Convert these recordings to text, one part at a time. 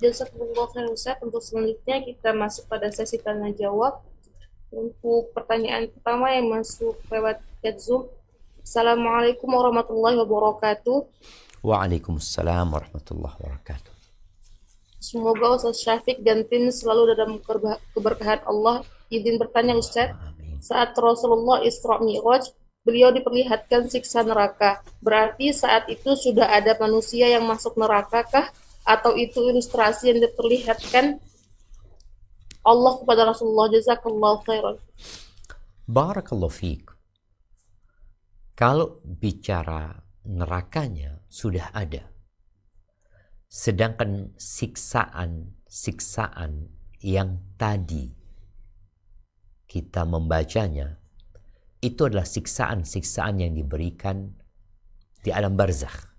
Jazakumullah khairan Ustaz. Untuk selanjutnya kita masuk pada sesi tanya jawab. Untuk pertanyaan pertama yang masuk lewat chat Zoom. Assalamualaikum warahmatullahi wabarakatuh. Waalaikumsalam warahmatullahi wabarakatuh. Semoga Ustaz Syafiq dan tim selalu dalam keberkahan Allah. Izin bertanya Ustaz, Amin. saat Rasulullah Isra Mi'raj, beliau diperlihatkan siksa neraka. Berarti saat itu sudah ada manusia yang masuk neraka kah? Atau itu ilustrasi yang diperlihatkan Allah kepada Rasulullah? Jazakallahu khairan. Barakallahu fiik. Kalau bicara nerakanya sudah ada. Sedangkan siksaan yang tadi kita membacanya itu adalah siksaan-siksaan yang diberikan di alam barzakh.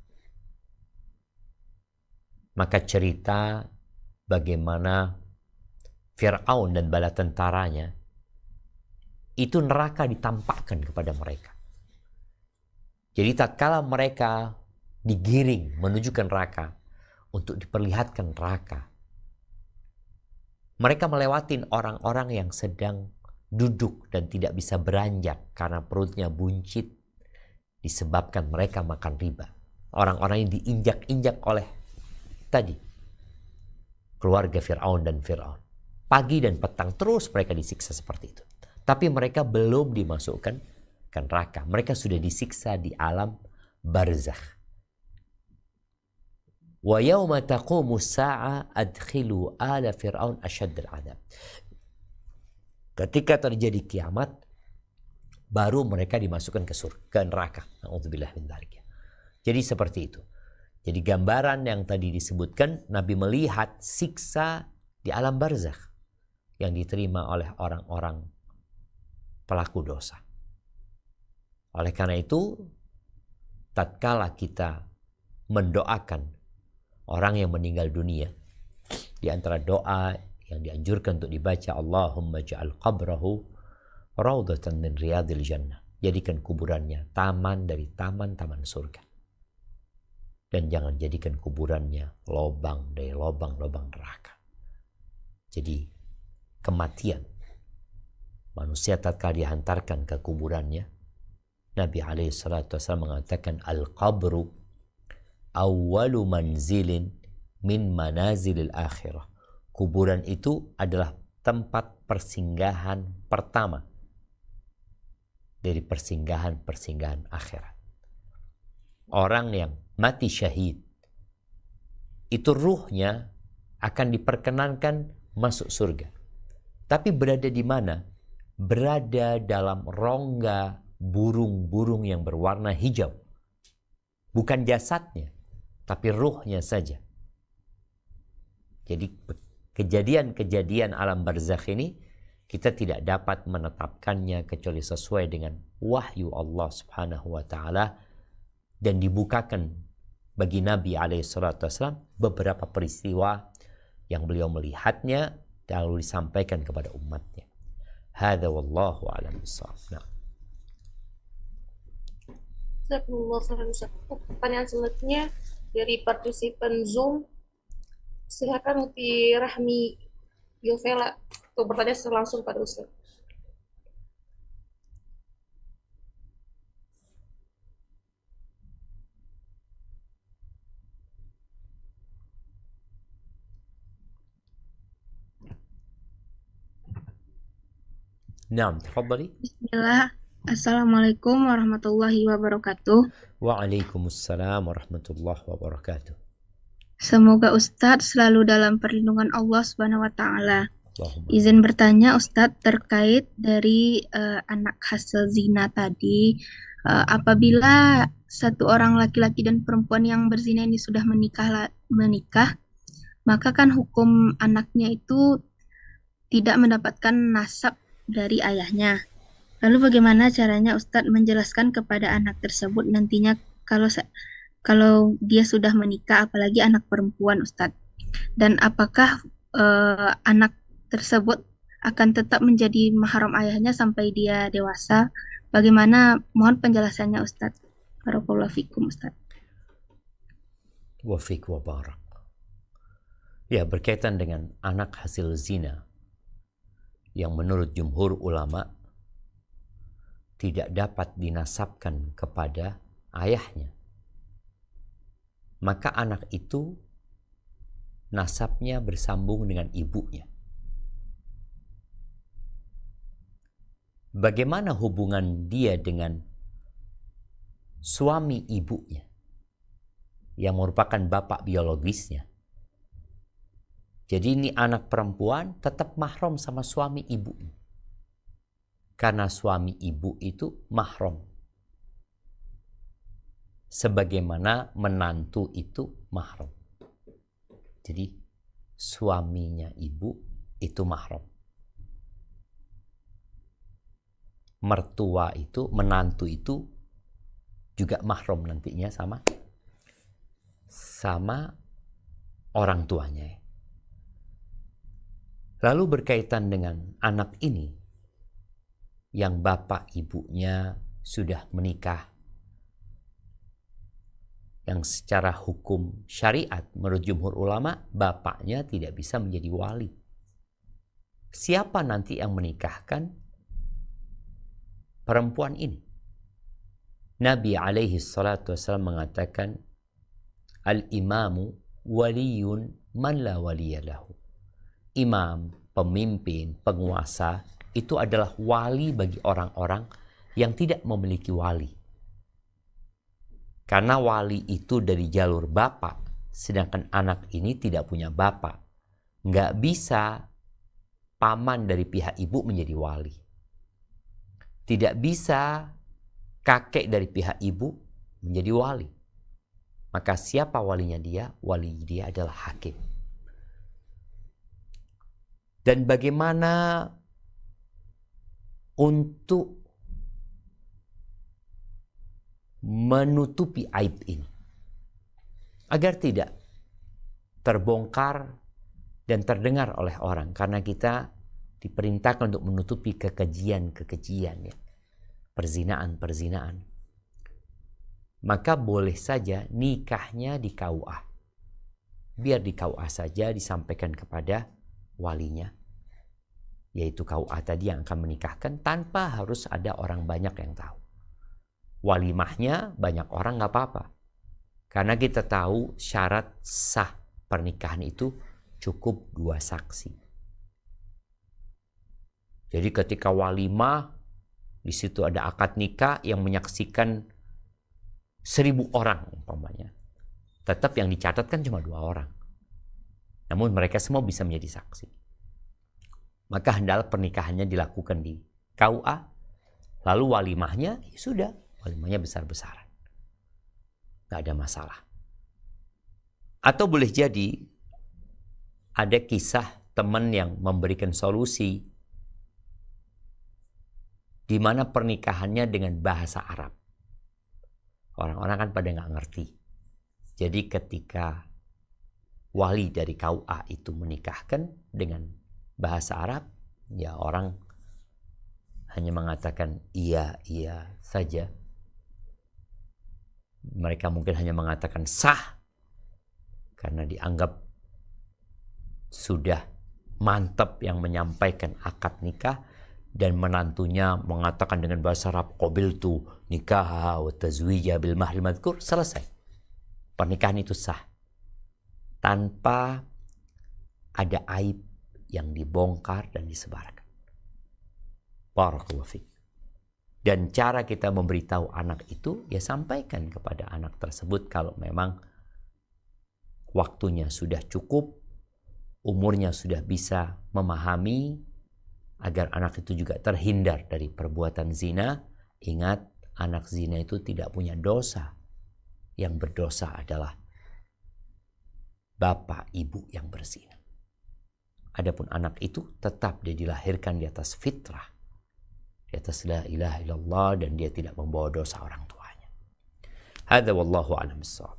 Maka cerita bagaimana Fir'aun dan bala tentaranya itu neraka ditampakkan kepada mereka. Jadi tatkala mereka digiring menuju ke neraka untuk diperlihatkan neraka, mereka melewatin orang-orang yang sedang duduk dan tidak bisa beranjak karena perutnya buncit disebabkan mereka makan riba. Orang-orang yang diinjak-injak oleh tadi keluarga Fir'aun dan Fir'aun. Pagi dan petang terus mereka disiksa seperti itu. Tapi mereka belum dimasukkan ke neraka. Mereka sudah disiksa di alam barzakh. Wa yawma taqumu as-sa'a adkhilu ala fir'aun asyaddal 'adzab. Ketika terjadi kiamat, baru mereka dimasukkan ke neraka. Na'udzubillah min dzalik. Jadi seperti itu. Jadi gambaran yang tadi disebutkan, Nabi melihat siksa di alam barzakh yang diterima oleh orang-orang pelaku dosa. Oleh karena itu, tatkala kita mendoakan orang yang meninggal dunia, di antara doa yang dianjurkan untuk dibaca, Allahumma ja'al qabrahu raudhatan min riyadil jannah. Jadikan kuburannya taman dari taman-taman surga. Dan jangan jadikan kuburannya lobang dari lobang-lobang neraka. Jadi kematian manusia tatkala dihantarkan ke kuburannya, Nabi SAW mengatakan al-qabru awwalu manzilin min manazilil akhirah. Kuburan itu adalah tempat persinggahan pertama dari persinggahan-persinggahan akhirat. Orang yang mati syahid itu ruhnya akan diperkenankan masuk surga. Tapi berada di mana? Berada dalam rongga burung-burung yang berwarna hijau. Bukan jasadnya, tapi ruhnya saja. Jadi kejadian-kejadian alam barzakh ini kita tidak dapat menetapkannya kecuali sesuai dengan wahyu Allah Subhanahu wa taala, dan dibukakan bagi Nabi SAW beberapa peristiwa yang beliau melihatnya lalu disampaikan kepada umatnya. Hadza wallahu a'lam bissawab. Nah. Pertanyaan selanjutnya dari partisipan Zoom, silakan Uti Rahmi Yovela untuk bertanya langsung pada Ustaz. Naam, tafadhali. Bismillah. Assalamualaikum warahmatullahi wabarakatuh. Waalaikumsalam warahmatullahi wabarakatuh. Semoga Ustadz selalu dalam perlindungan Allah Subhanahu wa taala. Allahumma. Izin bertanya Ustadz terkait dari anak hasil zina tadi. Apabila satu orang laki-laki dan perempuan yang berzina ini sudah menikah, maka kan hukum anaknya itu tidak mendapatkan nasab dari ayahnya. Lalu bagaimana caranya Ustadz menjelaskan kepada anak tersebut nantinya kalau dia sudah menikah, apalagi anak perempuan Ustadz? Dan apakah anak tersebut akan tetap menjadi mahram ayahnya sampai dia dewasa? Bagaimana? Mohon penjelasannya Ustadz. Barakallahu fikum Ustadz. Wa fik wa barak. Ya, berkaitan dengan anak hasil zina yang menurut jumhur ulama tidak dapat dinasabkan kepada ayahnya, maka anak itu nasabnya bersambung dengan ibunya. Bagaimana hubungan dia dengan suami ibunya yang merupakan bapak biologisnya? Jadi ini anak perempuan tetap mahram sama suami ibunya. Karena suami ibu itu mahram. Sebagaimana menantu itu mahram. Jadi suaminya ibu itu mahram. Mertua itu, menantu itu juga mahram nantinya sama orang tuanya. Lalu berkaitan dengan anak ini yang bapak ibunya sudah menikah, yang secara hukum syariat menurut jumhur ulama bapaknya tidak bisa menjadi wali. Siapa nanti yang menikahkan perempuan ini? Nabi alaihi salatu wasallam mengatakan, al-imamu waliyun man la waliya lahu. Imam, pemimpin, penguasa itu adalah wali bagi orang-orang yang tidak memiliki wali. Karena wali itu dari jalur bapak, sedangkan anak ini tidak punya bapak. Nggak bisa paman dari pihak ibu menjadi wali. Tidak bisa kakek dari pihak ibu menjadi wali. Maka siapa walinya dia? Wali dia adalah hakim. Dan bagaimana untuk menutupi aib ini agar tidak terbongkar dan terdengar oleh orang, karena kita diperintahkan untuk menutupi kekejian ya, perzinaan, maka boleh saja nikahnya di KUA, biar di KUA saja disampaikan kepada walinya, yaitu KUA tadi yang akan menikahkan, tanpa harus ada orang banyak yang tahu. Walimahnya banyak orang nggak apa-apa, karena kita tahu syarat sah pernikahan itu cukup 2 saksi. Jadi ketika walimah, di situ ada akad nikah yang menyaksikan 1000 orang umpamanya, tetap yang dicatatkan cuma 2 orang. Namun mereka semua bisa menjadi saksi. Maka hendaklah pernikahannya dilakukan di KUA, lalu walimahnya ya sudah, walimahnya besar-besaran, gak ada masalah. Atau boleh jadi ada kisah teman yang memberikan solusi di mana pernikahannya dengan bahasa Arab. Orang-orang kan pada gak ngerti. Jadi ketika wali dari KUA itu menikahkan dengan bahasa Arab, ya orang hanya mengatakan iya saja. Mereka mungkin hanya mengatakan sah karena dianggap sudah mantap yang menyampaikan akad nikah, dan menantunya mengatakan dengan bahasa Arab qabiltu nikah wa tazwija bil mahril madhkur, selesai. Pernikahan itu sah tanpa ada aib yang dibongkar dan disebarkan. Barakallahu fiik. Dan cara kita memberitahu anak itu, ya sampaikan kepada anak tersebut kalau memang waktunya sudah cukup, umurnya sudah bisa memahami, agar anak itu juga terhindar dari perbuatan zina. Ingat, anak zina itu tidak punya dosa. Yang berdosa adalah bapak ibu yang berzina. Adapun anak itu tetap dia dilahirkan di atas fitrah, di atas la ilaha illallah, dan dia tidak membawa dosa orang tuanya. Hadza wallahu a'lam bissawab.